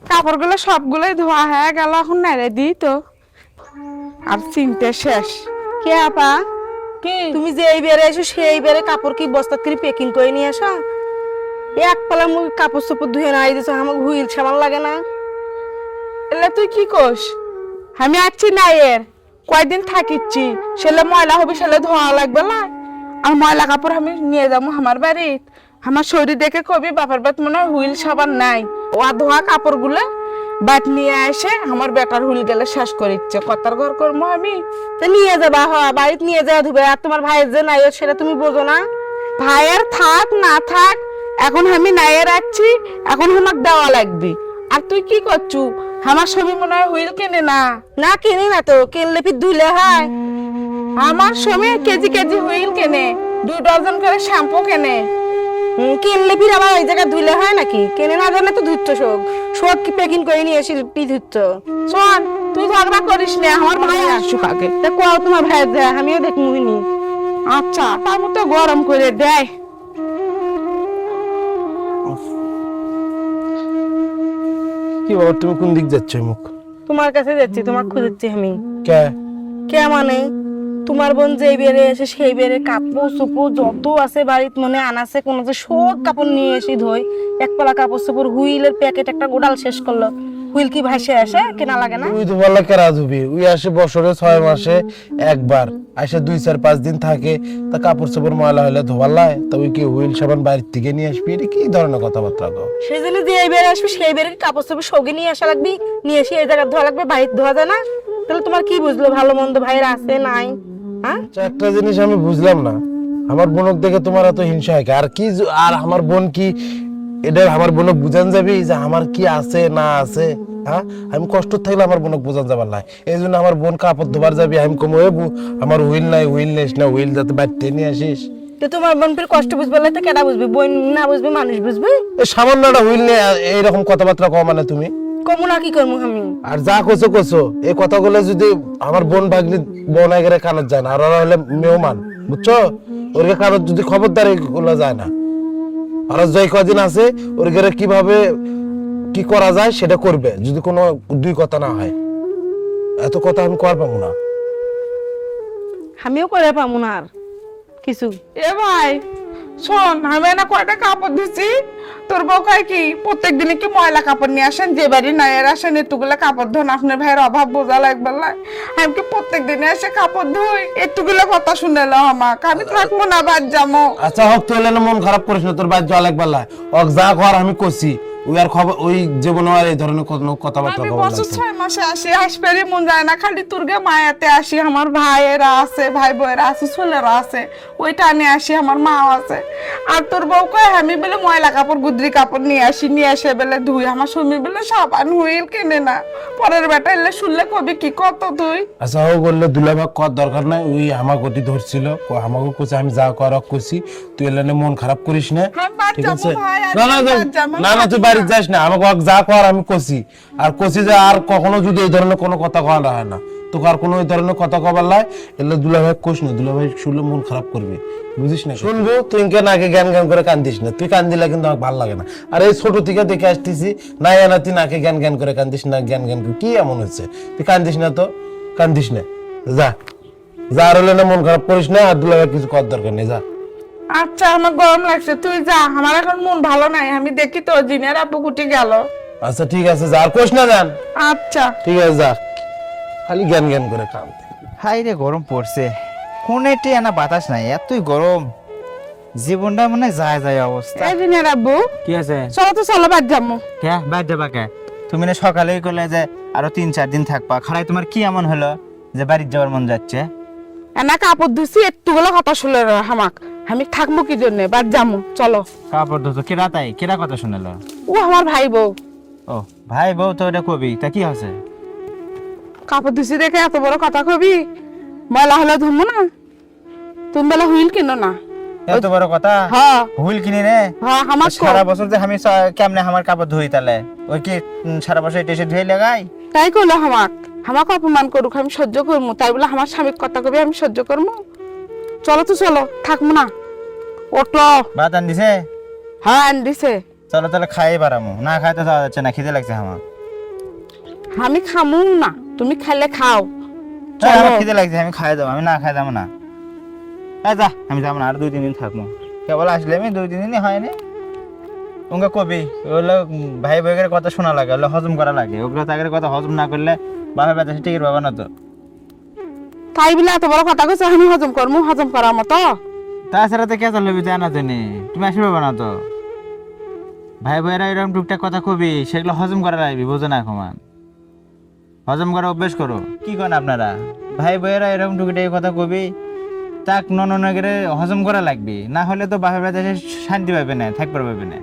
কাপড়গুলো সবগুলোই ধোয়া হয়ে গেল, এখন নেড়ে দিই তো। আর চিনতে শেষ। কে আপা, কি তুমি যে এই বেড়ে এসো সেই বেড়ে কাপড় কি বস্তা করে প্যাকিং করে নিয়ে আসো? এক পালা মুখ কাপড় চোপড় ধুয়ে নাই দিছো, আমার হুইল সামান লাগে না? এলে তুই কি কোস? আমি আছি না এর কয়দিন থাকিচ্ছি, সেলে ময়লা হবে, সেলে ধোয়া লাগবে না। আর ময়লা কাপড় আমি নিয়ে যাবো আমার বাড়িত। আমার শরীর দেখে কবি বাপের বাত মনে হয় হুইল সাবান নাই। ও ধোয়া কাপড়গুলো বাট নিয়ে এসে আমার বেটার হুইল গেলে শেষ করে ইচ্ছে কতার ঘর করবো আমি। তো নিয়ে যাবা, বাড়িতে নিয়ে যাওয়া ধুবে। আর তোমার ভাইয়ের যে নাই সেটা তুমি বোঝো না? ভাইয়ের থাক না থাক, এখন আমি নাইয়ে রাখছি, এখন আমার দেওয়া লাগবে। আর তুই কি করছু? আমার ছবি মনে হয় হুইল কেনে না। না কিনি না তো, কিনলে ফির ধুলে হয়। আমার স্বামী কেজি কেজি হুইল কেনে, 2 ডজন করে শ্যাম্পু কেনে। কিনলে ফির আবার ওই জায়গায় ধুলে হয় নাকি? কেনে না জানে তো ধুচ্ছ শোক শোক কি প্যাকিং করে নিয়ে এসে পি ধুচ্ছ? শোন, তুই ঝগড়া করিস না, আমার ভাই আসুক আগে। তা কোয়াও তোমার ভাইয়ের যায়, আমিও দেখমুনি। আচ্ছা, তার মতো গরম করে দেয়। কি বাবা, তুমি কোন দিক যাচ্ছ মুখ? তোমার কাছে যাচ্ছি, তোমার খুঁজেছি আমি। কে? কে মানে? তোমার বোন যে বেড়ে এসে সেই বেড়ে কাপড় চোপড় যত আছে বাড়িতে মনে আনাছে কোন যে সব কাপড় নিয়ে এসে ধোয়। এক পালা কাপড় চোপড় হুইলের প্যাকেট একটা গোডাল শেষ করলো। হুইল কি ভাসে আসে? কেনা লাগে না? তুই তো বললা কেরা ধুবি, ওই আসে বছরে 6 মাসে একবার আসে, 2-4-5 দিন থাকে। তা কাপড় চোপড় ময়লা হলে ধোয়ালাই, তা ওই কি হুইল সাবান বাইরে থেকে নিয়ে আসবি? এটা কি ধরনের কথাবার্তা গো? সেই জন্য যে এই বেড়ে আসবে সেই বেড়ে কাপড় চোপড় সঙ্গে নিয়ে আসা লাগবে, নিয়ে এসে এই জায়গায় ধোয়া লাগবে, বাড়িতে ধোয়া যায় না? তাহলে তোমার কি বুঝলো ভালো মন্দ ভাইয়ের আছে নাই? হ্যাঁ, আচ্ছা, একটা জিনিস আমি বুঝলাম না, আমার বোনক দেখে তোমার এত হিংসা হয় কি? আর কি আর আমার বোন কি এটা আমার বোনক বুঝান যাবি যে আমার কি আছে না আছে? হ্যাঁ, আমি কষ্ট থাকলে আমার বোনক বুঝান যাবার নাই। এই জন্য আমার বোন কাপড় ধোবার যাবি, আমি কম আমার হুইল নাই, হুইল নেস না, হুইল যাতে বাড়িতে নিয়ে আসিস। তো তোমার বোন ফির কষ্ট বুঝবে না তো কেটা বুঝবে? বোন না বুঝবে মানুষ বুঝবে? এই সামান্য একটা হুইল নিয়ে এইরকম কথাবার্তা কও মানে তুমি? কমু না কি করবো আমি? আর যা কোছো কোছো, এই কথাগুলো যদি আমার বোন ভাগ্নি বোন আগের কানত যায় না, আর ওরা হলে মেহমান, বুঝছো? ওরকে কানত যদি খবরদার এগুলো যায় না। আর যে কদিন আছে ওরকে কিভাবে কি করা যায় সেটা করবে, যদি কোনো দুই কথা না হয়। এত কথা আমি কর পাবো না। আমিও করে পাবো না আর কিছু। এ ভাই শোন, আমি না কয়টা কাপড় দিছি, তোর বউ কয় কি প্রত্যেক দিনে কি ময়লা কাপড় নিয়ে আসেন? যে বাড়ি নাইয়ের আসেন এতগুলো কাপড় ধোন, আপনার ভাইয়ের অভাব বোঝা লাগবে না। আমি কি প্রত্যেক দিনে এসে কাপড় ধুই? এতগুলো কথা শুনেলো আমাকে, আমি থাকবো না, বাদ যাবো। আচ্ছা হোক, তুই এলে মন খারাপ করিস না, তোর বাদ জল একবার লাই ওক যা কর আমি কষি। ওই আর খবর ওই জীবনে আর এই ধরনের কোনো কথাবার্তা আমি কব বছর 6 মাসে আসি, আসবেরই মন যায় না, খালি তুর্গে মায়াতে আসি। আমার ভাইয়েরা আছে, ভাই বোয়েরা আছে, ছেলেরা আছে, ওইটা নিয়ে আসি, আমার মাও আছে। আর তোর বউ কয় আমি বলে ময়লা কাপড় গুদরি কাপড় নিয়ে আসি, নিয়ে এসে বেলে ধুই। আমার স্বামী বলে সাবান হুইল কেনে না। পরের বেটা এলে শুনলে কবি কি কত তুই। আচ্ছা হোক, বললে দুলাভাগ কর দরকার নাই, ওই আমার গতি ধরছিল, আমাকে কোচে আমি যা কর করছি। তুই এলে মন খারাপ করিস না, হ্যাঁ, বাদ ঠিক যাবো আছে? ভাই, আর না না বাদ যাবো, না না, তুই বাড়ি যাস না, আমাকে যা কর আমি কষি। আর কষি যে আর কখনো যদি এই ধরনের কোনো কথা কওয়া হয় না, তোকে আর কোনো এই ধরনের কথা কবার লাই, এলে দুলাভাই কোষ না, দুলাভাই শুনলে মন খারাপ করবে, বুঝিস না? শুনবো তুই নাকি জ্ঞান জ্ঞান করে কান্দিস না, তুই কান্দিলে কিন্তু আমার ভালো লাগে না। আর এই ছোট থেকে দেখে আসতেছি না না, তুই নাকি জ্ঞান জ্ঞান করে কান্দিস না, জ্ঞান জ্ঞান করে কি এমন হচ্ছে? তুই কান্দিস না তো, কান্দিস না, যা যা। আর হলে না মন খারাপ করিস না, আর দুলাভাই কিছু করার দরকার নেই, যা। আচ্ছা, আমার গরম লাগছে, তুই যা, আমার এখন মন ভালো নাই। আমি দেখি তো জিনের আপু কুটি গেল। আচ্ছা ঠিক আছে, যা, আর কোষ না যান। আচ্ছা ঠিক আছে যা, খালি জ্ঞান জ্ঞান করে কান্দে। হাই রে, গরম পড়ছে, কোনে না বাতাস নাই, এতই গরম, জীবনটা মানে যায় যায় অবস্থা। এই জিনের আব্বু, কি আছে? চলো তো, চলো বাদ যাবো। কে বাইর যাবা কে? তুমি না সকালেই করলে যে আরো 3-4 দিন থাকবা, খাড়াই তোমার কি এমন হলো যে বাড়ির যাওয়ার মন যাচ্ছে? এনা কাপড় ধুছি, একটুগুলো কথা শুনলে হামাক, আমি থাকবো কি জন্য? বাদ যাবো, চলো। কাপড় ধুতো কেরা? তাই কেরা কথা শুনলো? ও আমার ভাই বউ। ও ভাই বউ তো এটা কবি, তা কি আছে? কাপড় ধুছি দেখে এত বড় কথা কবি? ময়লা হলে ধুমো না? তুমি বেলা হুইল কিনো না? এত বড় কথা? হ্যাঁ হুইল কিনি রে? হ্যাঁ, আমার সারা বছর যে আমি কেমনে আমার কাপড় ধুই তাহলে? ওই কি সারা বছর এটা এসে ধুয়ে লাগাই? তাই করলো আমাকে অপমান করুক, আমি সহ্য করবো? তাই বলে আমার স্বামীর কথা কবি আমি সহ্য করবো? চলো তো, চলো, থাকবো না, ওঠো। ভাত আন দিছে? হ্যাঁ, আন দিছে। চলো তাহলে খাই বাড়ামো, না খাইতে যাওয়া যাচ্ছে না, খিদে লাগছে আমার। আমি খামু না, তুমি খাইলে খাও। হ্যাঁ, আমার চলো। খিদে লাগছে, আমি খাই যাবো, আমি না খাই যাবো না। যা, আমি যাবো না, আর 2-3 দিন থাকবো। কেবল আসলে আমি 2-3 দিনই হয়নি। ওকে কবি ওগুলো ভাই ভাইয়ের কথা শোনা লাগে, ওগুলো হজম করা লাগে, ওগুলো তাদের কথা হজম না করলে বাপের বাচ্চা টিকিট পাবে না তো। তাই বলে এত বড় কথা কইছো, আমি হজম করবো, হজম করার মতো? তাছাড়া তো কে চলবি জানা জানি, তুমি আসবে পাবে না তো। ভাই ভাইয়েরা এরকম টুকটাক কথা কবি, সেগুলো হজম করা লাগবে, বোঝো না এখন। হজম করা অভ্যেস করো। কি করেন আপনারা? ভাই ভাইয়েরা এরকম টুকটাক কথা কবি, তাক নন করে হজম করা লাগবে, না হলে তো বাপের বাচ্চা শান্তি পাবে না, থাকতে পারবে না।